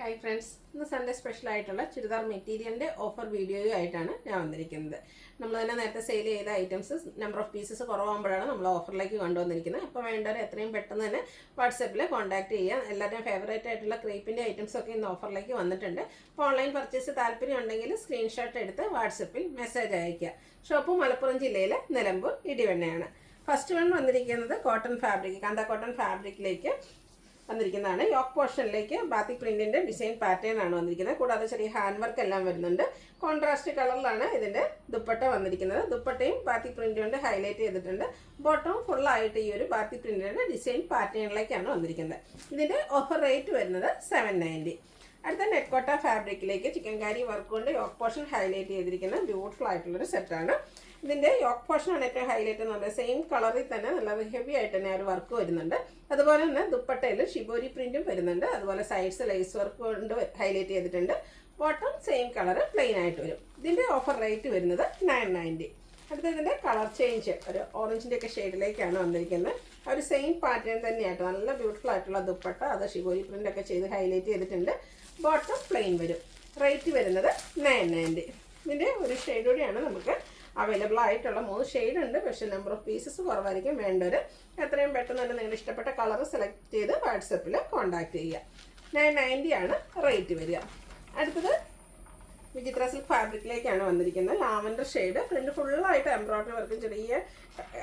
Hi friends, ഇന്ന് Sunday സ്പെഷ്യലായിട്ടുള്ള churidar മെറ്റീരിയലിൻ്റെ offer വീഡിയോയുമായിട്ടാണ് ഞാൻ വന്നിരിക്കുന്നത്. നമ്മൾ തന്നെ നേരത്തെ സെയിൽ ചെയ്ത ഐറ്റംസ് നമ്പർ ഓഫ് പീസസ് കുറവാകുമ്പോഴാണ് നമ്മൾ ഓഫറിലേക്ക് കൊണ്ടുവന്നിരിക്കുന്നത്. അപ്പോൾ വേണ്ടവർ എത്രയും പെട്ടെന്ന് തന്നെ വാട്സപ്പിൽ കോൺടാക്ട് ചെയ്യുക. എല്ലാവരുടെയും ഫേവറേറ്റ് ആയിട്ടുള്ള ക്രേപ്പിൻ്റെ ഐറ്റംസൊക്കെ ഇന്ന് ഓഫറിലേക്ക് വന്നിട്ടുണ്ട്. അപ്പോൾ ഓൺലൈൻ പർച്ചേസ് താല്പര്യം ഉണ്ടെങ്കിൽ സ്ക്രീൻഷോട്ട് എടുത്ത് വാട്സപ്പിൽ മെസ്സേജ് അയയ്ക്കുക. ഷോപ്പ് മലപ്പുറം ജില്ലയിലെ നിലമ്പൂർ ഇടിവണ്ണയാണ്. ഫസ്റ്റ് വൺ വന്നിരിക്കുന്നത് കോട്ടൺ ഫാബ്രിക്, കാന്ത കോട്ടൺ ഫാബ്രിക്കിലേക്ക് വന്നിരിക്കുന്നതാണ്. യോക്ക് പോർഷനിലേക്ക് ബാത്തിക് പ്രിന്റിന്റെ ഡിസൈൻ പാറ്റേൺ ആണ് വന്നിരിക്കുന്നത്. കൂടാതെ ചെറിയ ഹാൻഡ് വർക്ക് എല്ലാം വരുന്നുണ്ട്. കോൺട്രാസ്റ്റ് കളറിലാണ് ഇതിന്റെ ദുപ്പട്ട വന്നിരിക്കുന്നത്. ദുപ്പട്ടയും ബാത്തിക് പ്രിന്റ് കൊണ്ട് ഹൈലൈറ്റ് ചെയ്തിട്ടുണ്ട്. ബോട്ടം ഫുൾ ആയിട്ട് ഈ ഒരു ബാത്തിക് പ്രിന്റിന്റെ ഡിസൈൻ പാറ്റേണിലേക്കാണ് വന്നിരിക്കുന്നത്. ഇതിന്റെ ഓഫർ റേറ്റ് വരുന്നത് 790. അടുത്ത നെറ്റ്കോട്ട ഫാബ്രിക്കിലേക്ക് ചിക്കൻകാരി വർക്ക് കൊണ്ട് യോക്ക് പോർഷൻ ഹൈലൈറ്റ് ചെയ്തിരിക്കുന്ന ബ്യൂട്ടിഫുൾ ആയിട്ടുള്ളൊരു സെറ്റാണ്. ഇതിൻ്റെ യോക്ക് പോർഷനാണ് ഏറ്റവും ഹൈലൈറ്റ് എന്ന് പറയുന്നത്. സെയിം കളറിൽ തന്നെ നല്ല ഹെവി ആയിട്ട് തന്നെ ഒരു വർക്ക് വരുന്നുണ്ട്. അതുപോലെ തന്നെ ദുപ്പട്ടയിൽ ഷിബോരി പ്രിന്റും വരുന്നുണ്ട്. അതുപോലെ സൈഡ്സ് ലേസ് വർക്ക് കൊണ്ട് ഹൈലൈറ്റ് ചെയ്തിട്ടുണ്ട്. ബോട്ടം സെയിം കളർ പ്ലെയിൻ ആയിട്ട് വരും. ഇതിൻ്റെ ഓഫർ റേറ്റ് വരുന്നത് 990. അടുത്ത ഇതിൻ്റെ കളർ ചേഞ്ച് ഒരു ഓറഞ്ചിൻ്റെ ഒക്കെ ഷെയ്ഡിലേക്കാണ് വന്നിരിക്കുന്നത്. ആ ഒരു സെയിം പാറ്റേൺ തന്നെയായിട്ട് നല്ല ബ്യൂട്ടിഫുൾ ആയിട്ടുള്ള ദുപ്പട്ട അത് ഷിബോരി പ്രിന്റ് ഒക്കെ ചെയ്ത് ഹൈലൈറ്റ് ചെയ്തിട്ടുണ്ട്. ബോട്ടം പ്ലെയിൻ വരും. റേറ്റ് വരുന്നത് 990. ഇതിൻ്റെ ഒരു ഷെയ്ഡ് കൂടിയാണ് നമുക്ക് അവൈലബിൾ ആയിട്ടുള്ള 3 ഷെയ്ഡ് ഉണ്ട്. പക്ഷേ നമ്പർ ഓഫ് പീസസ് കുറവായിരിക്കും. വേണ്ടവർ എത്രയും പെട്ടെന്ന് തന്നെ നിങ്ങളുടെ ഇഷ്ടപ്പെട്ട കളർ സെലക്ട് ചെയ്ത് വാട്സപ്പിൽ കോൺടാക്ട് ചെയ്യുക. 990 ആണ് റേറ്റ് വരിക. അടുത്തത് വിചിത്ര സിൽക്ക് ഫാബ്രിക്കിലേക്കാണ് വന്നിരിക്കുന്നത്. ലാവൻഡർ ഷെയ്ഡ്, ഫ്രണ്ട് ഫുള്ളായിട്ട് എംബ്രോയ്ഡറി വർക്കും ചെറിയ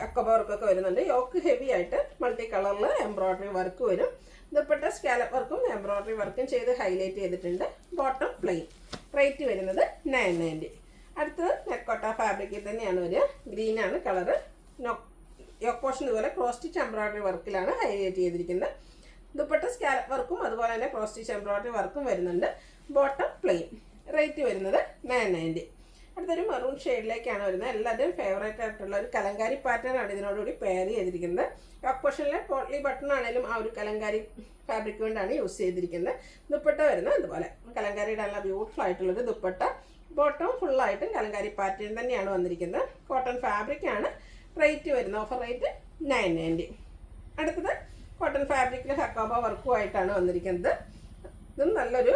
അക്കബ വർക്കൊക്കെ വരുന്നുണ്ട്. യോക്ക് ഹെവി ആയിട്ട് മൾട്ടി കളറിൽ എംബ്രോയ്ഡറി വർക്ക് വരും. ദുപ്പട്ട സ്കാലപ്പ് വർക്കും എംബ്രോയ്ഡറി വർക്കും ചെയ്ത് ഹൈലൈറ്റ് ചെയ്തിട്ടുണ്ട്. Bottom plain. റേറ്റ് വരുന്നത് 990. അടുത്തത് നെറ്റ്കോട്ട ഫാബ്രിക്കിൽ തന്നെയാണ് വരിക. ഗ്രീനാണ് കളറ്. യോക്ക് പോർഷൻ ഇതുപോലെ ക്രോസ് സ്റ്റിച്ച് എംബ്രോയ്ഡറി വർക്കിലാണ് ഹൈലൈറ്റ് ചെയ്തിരിക്കുന്നത്. ദുപ്പട്ട സ്കാലപ്പ് വർക്കും അതുപോലെ തന്നെ ക്രോസ് സ്റ്റിച്ച് എംബ്രോയ്ഡറി വർക്കും വരുന്നുണ്ട്. Bottom plain. റേറ്റ് വരുന്നത് 990. അടുത്തൊരു മെറൂൺ ഷെയ്ഡിലേക്കാണ് വരുന്നത്. എല്ലാവരുടെയും ഫേവറേറ്റ് ആയിട്ടുള്ള ഒരു കലങ്കാരി പാറ്റേൺ ആണ് ഇതിനോടുകൂടി പെയർ ചെയ്തിരിക്കുന്നത്. യോക്ക് പോർഷനിലെ പോട്ട്ലി ബട്ടൺ ആണെങ്കിലും ആ ഒരു കലങ്കാരി ഫാബ്രിക് കൊണ്ടാണ് യൂസ് ചെയ്തിരിക്കുന്നത്. ദുപ്പട്ട വരുന്നത് അതുപോലെ കലങ്കാരിയുടെ നല്ല ബ്യൂട്ടിഫുൾ ആയിട്ടുള്ളൊരു ദുപ്പട്ട. ബോട്ടം ഫുള്ളായിട്ടും കലങ്കാരി പാറ്റേൺ തന്നെയാണ് വന്നിരിക്കുന്നത്. കോട്ടൺ ഫാബ്രിക് ആണ്. റേറ്റ് വരുന്നത് ഓഫർ റേറ്റ് 990. അടുത്തത് കോട്ടൺ ഫാബ്രിക്കിൽ ഹക്കോബ വർക്കുമായിട്ടാണ് വന്നിരിക്കുന്നത്. ഇതും നല്ലൊരു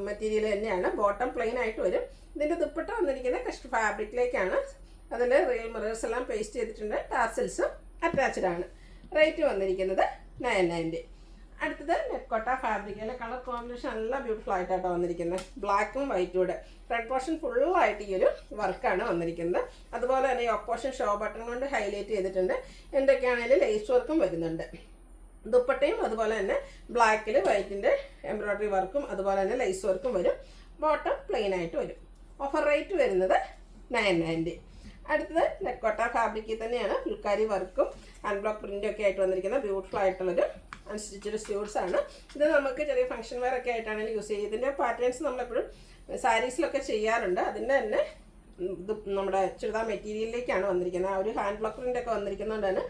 മെറ്റീരിയൽ തന്നെയാണ്. ബോട്ടം പ്ലെയിൻ ആയിട്ട് വരും. ഇതിൻ്റെ ദുപ്പട്ട വന്നിരിക്കുന്നത് കഷ്ട ഫാബ്രിക്കിലേക്കാണ്. അതിൽ റിയൽ മിറേഴ്സ് എല്ലാം പേസ്റ്റ് ചെയ്തിട്ടുണ്ട്. ടാസൽസും അറ്റാച്ച്ഡ് ആണ്. റേറ്റ് വന്നിരിക്കുന്നത് 990. അടുത്തത് നെറ്റ്കോട്ട ഫാബ്രിക്കിലെ കളർ കോമ്പിനേഷൻ നല്ല ബ്യൂട്ടിഫുൾ ആയിട്ടാണ് വന്നിരിക്കുന്നത്. ബ്ലാക്കും വൈറ്റും കൂടെ. ഫ്രണ്ട് പോർഷൻ ഫുള്ളായിട്ട് ഈ ഒരു വർക്കാണ് വന്നിരിക്കുന്നത്. അതുപോലെ തന്നെ യോക്ക് പോർഷൻ ഷോ ബട്ടൺ കൊണ്ട് ഹൈലൈറ്റ് ചെയ്തിട്ടുണ്ട്. എന്തൊക്കെയാണെങ്കിലും ലേസ് വർക്കും വരുന്നുണ്ട്. ദുപ്പട്ടയും അതുപോലെ തന്നെ ബ്ലാക്കിൽ വൈറ്റിൻ്റെ എംബ്രോയ്ഡറി വർക്കും അതുപോലെ തന്നെ ലേസ് വർക്കും വരും. ബോട്ടം പ്ലെയിൻ ആയിട്ട് വരും. ഓഫർ റേറ്റ് വരുന്നത് 990. അടുത്തത് നെറ്റ്കോട്ട ഫാബ്രിക്കിൽ തന്നെയാണ് ഫുൾക്കാരി വർക്കും ഹാൻഡ് പ്രിൻ്റും ഒക്കെ ആയിട്ട് വന്നിരിക്കുന്ന ബ്യൂട്ടിഫുൾ ആയിട്ടുള്ളൊരു അൺസ്റ്റിച്ചഡ് സ്യൂട്ട്സ് ആണ്. ഇത് നമുക്ക് ചെറിയ ഫംഗ്ഷൻ വെയർ ഒക്കെ ആയിട്ടാണ് യൂസ് ചെയ്യുക. ഇതിൻ്റെ പാറ്റേൺസ് നമ്മളെപ്പോഴും സാരീസിലൊക്കെ ചെയ്യാറുണ്ട്. അതിൻ്റെ തന്നെ നമ്മുടെ ചുരിദാർ മെറ്റീരിയലിലേക്കാണ് വന്നിരിക്കുന്നത്. ആ ഒരു ഹാൻഡ് ബ്ലോക്ക് പ്രിൻ്റ് ഒക്കെ വന്നിരിക്കുന്നതുകൊണ്ട് തന്നെ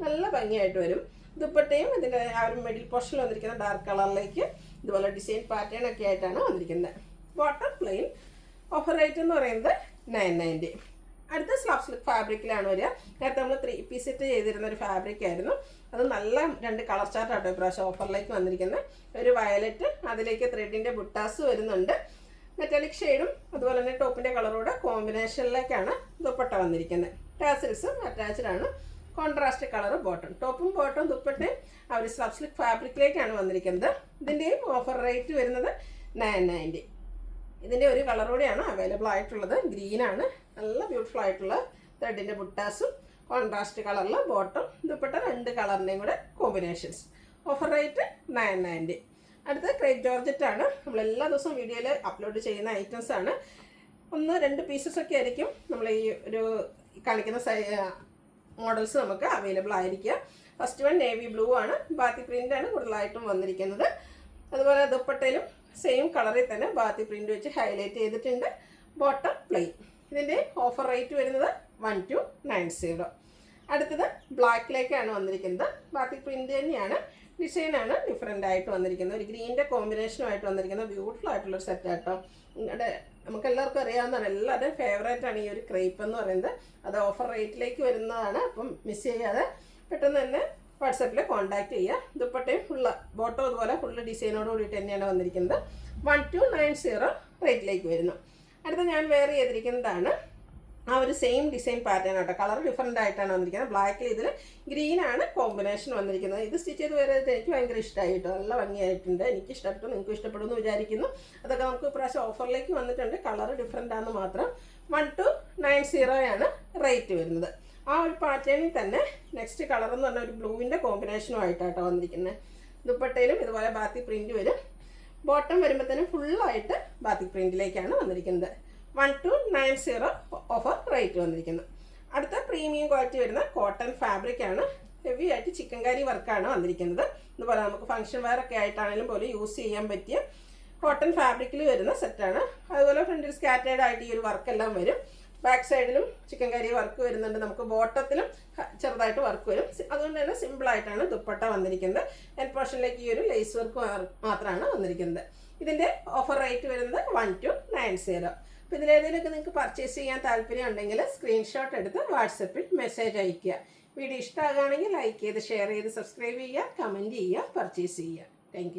നല്ല ഭംഗിയായിട്ട് വരും. ദുപ്പട്ടയും ഇതിൻ്റെ ആ ഒരു മിഡിൽ പോർഷനിൽ വന്നിരിക്കുന്ന ഡാർക്ക് കളറിലേക്ക് ഇതുപോലെ ഡിസൈൻ പാറ്റേൺ ഒക്കെ ആയിട്ടാണ് വന്നിരിക്കുന്നത്. Bottom plain. ഓഫർ റേറ്റ് എന്ന് പറയുന്നത് 990. അടുത്ത സ്ലാബ് സിൽക്ക് ഫാബ്രിക്കിലാണ് വരിക. നേരത്തെ നമ്മൾ 3 പീസ് സെറ്റ് ചെയ്തിരുന്ന ഒരു ഫാബ്രിക് ആയിരുന്നു. അത് നല്ല 2 കളർ ചാർട്ടാട്ടോ ഇപ്രാവശ്യം ഓഫറിലേക്ക് വന്നിരിക്കുന്നത്. ഒരു വയലറ്റ്, അതിലേക്ക് ത്രെഡിൻ്റെ ബുട്ടാസ് വരുന്നുണ്ട്. മെറ്റാലിക് ഷെയ്ഡും അതുപോലെ തന്നെ ടോപ്പിൻ്റെ കളറോടെ കോമ്പിനേഷനിലേക്കാണ് ദുപ്പട്ട വന്നിരിക്കുന്നത്. ടാസിൽസും അറ്റാച്ച്ഡ് ആണ്. Contrast colour bottom. ടോപ്പും ബോട്ടം ദുപ്പട്ടയും ആ ഒരു സ്ലാബ് സിൽക്ക് ഫാബ്രിക്കിലേക്കാണ് വന്നിരിക്കുന്നത്. ഇതിൻ്റെയും ഓഫർ റേറ്റ് വരുന്നത് 990. ഇതിൻ്റെ ഒരു കളറോടെയാണ് അവൈലബിൾ ആയിട്ടുള്ളത്. ഗ്രീനാണ്. നല്ല ബ്യൂട്ടിഫുൾ ആയിട്ടുള്ള ത്രെഡിൻ്റെ ബുട്ടാസും കോൺട്രാസ്റ്റ് കളറിൽ ബോട്ടം ദുപ്പട്ട 2 കളറിൻ്റെയും കൂടെ കോമ്പിനേഷൻസ്. Offer rate 990. അടുത്തത് ക്രേപ്പ് ജോർജറ്റ് ആണ്. നമ്മൾ എല്ലാ ദിവസവും വീഡിയോയിൽ അപ്ലോഡ് ചെയ്യുന്ന ഐറ്റംസ് ആണ്. 1-2 പീസസ് ഒക്കെ ആയിരിക്കും നമ്മൾ ഈ ഒരു കാണിക്കുന്ന മോഡൽസ് നമുക്ക് അവൈലബിൾ ആയിരിക്കുക. ഫസ്റ്റ് വൺ നേവി ബ്ലൂ ആണ്. ബാത്തി പ്രിൻ്റാണ് കൂടുതലായിട്ടും വന്നിരിക്കുന്നത്. അതുപോലെ ദുപ്പട്ടയിലും സെയിം കളറിൽ തന്നെ ബാത്തി പ്രിൻ്റ് വെച്ച് ഹൈലൈറ്റ് ചെയ്തിട്ടുണ്ട്. Bottom plain. ഇതിൻ്റെ ഓഫർ റേറ്റ് വരുന്നത് 1290. അടുത്തത് ബ്ലാക്കിലേക്കാണ് വന്നിരിക്കുന്നത്. ബാത്തി പ്രിൻ്റ് തന്നെയാണ്. ഡിസൈനാണ് ഡിഫറെൻ്റ് ആയിട്ട് വന്നിരിക്കുന്നത്. ഒരു ഗ്രീനിൻ്റെ കോമ്പിനേഷനുമായിട്ട് വന്നിരിക്കുന്ന ബ്യൂട്ടിഫുൾ ആയിട്ടുള്ളൊരു സെറ്റാട്ടോ. ഇവിടെ നമുക്ക് എല്ലാവർക്കും അറിയാവുന്നതാണ്. എല്ലാവരുടെയും ഫേവറേറ്റ് ആണ് ഈ ഒരു ക്രേപ്പ് എന്ന് പറയുന്നത്. അത് ഓഫർ റേറ്റിലേക്ക് വരുന്നതാണ്. അപ്പം മിസ് ചെയ്യാതെ പെട്ടെന്ന് തന്നെ വാട്സാപ്പിൽ കോൺടാക്ട് ചെയ്യുക. ദുപ്പട്ടയും ഫുള്ള് ബോട്ടം അതുപോലെ ഫുള്ള് ഡിസൈനോട് കൂടിയിട്ട് തന്നെയാണ് വന്നിരിക്കുന്നത്. 1290 റേറ്റിലേക്ക് വരുന്നു. അടുത്ത ഞാൻ വെയർ ചെയ്തിരിക്കുന്നതാണ് ആ ഒരു സെയിം ഡിസൈൻ പാറ്റേൺ ആട്ടോ. കളർ ഡിഫറെൻ്റ് ആയിട്ടാണ് വന്നിരിക്കുന്നത്. ബ്ലാക്കിൽ ഇതിൽ ഗ്രീനാണ് കോമ്പിനേഷൻ വന്നിരിക്കുന്നത്. ഇത് സ്റ്റിച്ച് ചെയ്ത് വരുന്നത് എനിക്ക് ഭയങ്കര ഇഷ്ടമായി കേട്ടോ. നല്ല ഭംഗിയായിട്ടുണ്ട്. എനിക്ക് ഇഷ്ടപ്പെട്ടു, നിങ്ങൾക്ക് ഇഷ്ടപ്പെടുമെന്ന് വിചാരിക്കുന്നു. അതൊക്കെ നമുക്ക് ഇപ്രാവശ്യം ഓഫറിലേക്ക് വന്നിട്ടുണ്ട്. കളർ ഡിഫറെൻ്റ് ആണെന്ന് മാത്രം. 1290 റേറ്റ് വരുന്നത്. ആ ഒരു പാറ്റേണിൽ തന്നെ നെക്സ്റ്റ് കളർ എന്ന് പറഞ്ഞാൽ ഒരു ബ്ലൂവിൻ്റെ കോമ്പിനേഷനുമായിട്ടാട്ടോ വന്നിരിക്കുന്നത്. ദുപ്പട്ടയിലും ഇതുപോലെ ബാത്തി പ്രിൻറ്റ് വരും. ബോട്ടം വരുമ്പോഴത്തേനും ഫുള്ളായിട്ട് ബാത്തിക് പ്രിൻറ്റിലേക്കാണ് വന്നിരിക്കുന്നത്. 1290 ഓഫർ റേറ്റ് വന്നിരിക്കുന്നത്. അടുത്ത പ്രീമിയം ക്വാളിറ്റി വരുന്ന കോട്ടൺ ഫാബ്രിക് ആണ്. ഹെവി ആയിട്ട് ചിക്കൻകാരി വർക്കാണ് വന്നിരിക്കുന്നത്. ഇതുപോലെ നമുക്ക് ഫംഗ്ഷൻ വെയർ ഒക്കെ ആയിട്ടാണെങ്കിലും പോലും യൂസ് ചെയ്യാൻ പറ്റിയ കോട്ടൺ ഫാബ്രിക്കിൽ വരുന്ന സെറ്റാണ്. അതുപോലെ ഫ്രണ്ടിൽ സ്കാറ്റേഡ് ആയിട്ട് ഈ ഒരു വർക്കെല്ലാം വരും. ബാക്ക് സൈഡിലും ചിക്കൻകാരി വർക്ക് വരുന്നുണ്ട്. നമുക്ക് ബോട്ടത്തിലും ചെറുതായിട്ട് വർക്ക് വരും. അതുകൊണ്ട് തന്നെ സിമ്പിളായിട്ടാണ് ദുപ്പട്ട വന്നിരിക്കുന്നത്. എൻഡ് പോർഷനിലേക്ക് ഈ ഒരു ലേസ് വർക്ക് മാത്രമാണ് വന്നിരിക്കുന്നത്. ഇതിൻ്റെ ഓഫർ റേറ്റ് വരുന്നത് 1290. അപ്പോൾ ഇതിലേതെങ്കിലുമൊക്കെ നിങ്ങൾക്ക് പർച്ചേസ് ചെയ്യാൻ താല്പര്യം ഉണ്ടെങ്കിൽ സ്ക്രീൻഷോട്ട് എടുത്ത് വാട്സപ്പിൽ മെസ്സേജ് അയയ്ക്കുക. വീഡിയോ ഇഷ്ടമാകുകയാണെങ്കിൽ ലൈക്ക് ചെയ്ത് ഷെയർ ചെയ്ത് സബ്സ്ക്രൈബ് ചെയ്യുക, കമൻറ്റ് ചെയ്യുക, പർച്ചേസ് ചെയ്യുക. താങ്ക്